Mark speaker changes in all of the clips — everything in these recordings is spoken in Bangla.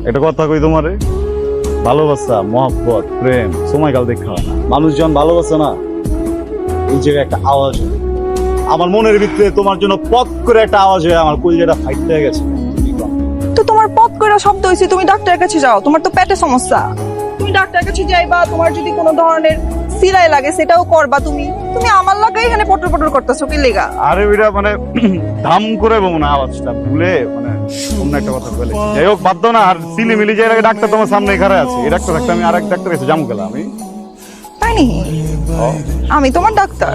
Speaker 1: এটা কথা কই তোমারে, ভালোবাসা মহব্বত প্রেম সময়কাল দেখা হয় না। মানুষ যখন ভালোবাসে না, এই জায়গায় একটা আওয়াজ হয়। আমার মনের ভিতরে তোমার জন্য পথ করে একটা আওয়াজ হয়, আমার কলিজাটা ফাইট হয়ে গেছে।
Speaker 2: তো তোমার পথ করে শব্দ হয়েছে, তুমি ডাক্তারের কাছে যাও, তোমার তো পেটে সমস্যা। তুমি ডাক্তারের কাছে যাইবা, তোমার যদি কোনো ধরনের সিলাই লাগে সেটাও করবা। তুমি তুমি আমার লাগাই এখানে পটর পটর করতেছো কি লেগা?
Speaker 1: আরে ওইটা মানে ধাম করে মনে হয় আওয়াজটা ভুলে মানে অন্য একটা কথা বলে। যাই হোক বাদ দাও না। আর সিলি মিলি যে ডাক্তার তোমার সামনে খাড়া আছে, এই ডাক্তার থাকতে আমি আরেক ডাক্তার কাছে যাবো গেলাম আমি।
Speaker 2: তাই নি? আমি তোমার ডাক্তার,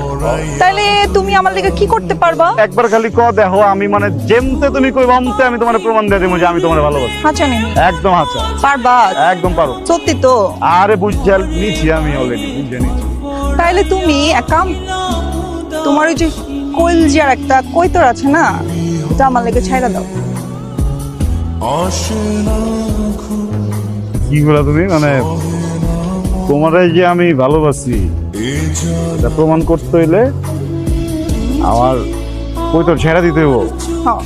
Speaker 2: তাইলে তুমি আমার লেগে কি করতে পারবা?
Speaker 1: একবার খালি ক দেখো, আমি মানে যেমতে তুমি কই বামতে আমি তোমার প্রমাণ দিয়ে দেবো যে আমি তোমার ভালোবাসি।
Speaker 2: আচ্ছা নি
Speaker 1: একদম আচ্ছা
Speaker 2: পারবা?
Speaker 1: একদম পারো।
Speaker 2: সত্যি তো?
Speaker 1: আরে বুঝতে নিছি আমি, অলরেডি বুঝে নিছি।
Speaker 2: তাইলে তুমি এক কাম, তোমার ওই যে কলজিয়ার একটা কৈতর আছে না, এটা আমার লেগে ছাইড়া দাও।
Speaker 1: কি বলা তুমি? মানে তোমারে যে আমি ভালোবাসি এটা প্রমাণ করতে হইলে আমার কৈতর ছেড়া দিতে হইব?
Speaker 2: হ্যাঁ।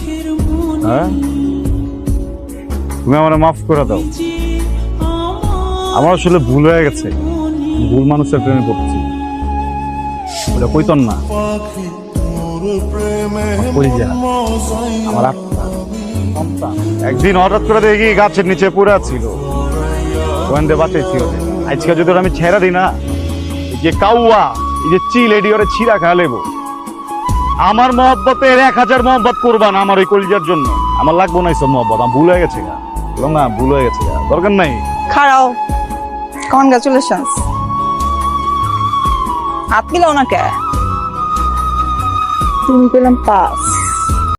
Speaker 1: হ্যাঁ, তুমি আমার মাফ করে দাও। আমার আসলে ভুল হয়ে গেছে, ভুল মানুষের প্রেমে পড়ছি। ওটা কৈতর না, কলিজা, আমার আত্মা, সন্তান। একদিন হঠাৎ করে দেখি গাছের নিচে পড়ে ছিল, ওখান দিয়ে বাঁচাইছিল। আজকে যদি ওরা আমি ছেড়া দিই না, এই যে কাউয়া, এই যে চিল, এডি ওরে ছিঁড়া খা লেবো। আমার মহব্বতের 1000 মহব্বত করবা না আমার ওই কলিজার জন্য। আমার লাগবো না এইসব মহব্বত, আমার ভুল হয়ে গেছে গা। বললাম না, ভুল হয়ে গেছে গা, দরকার নাই।
Speaker 2: খাড়াও, কনগ্রাচুলেশনস। হাত মিলাও না কে? তুমি পেলাম পাস।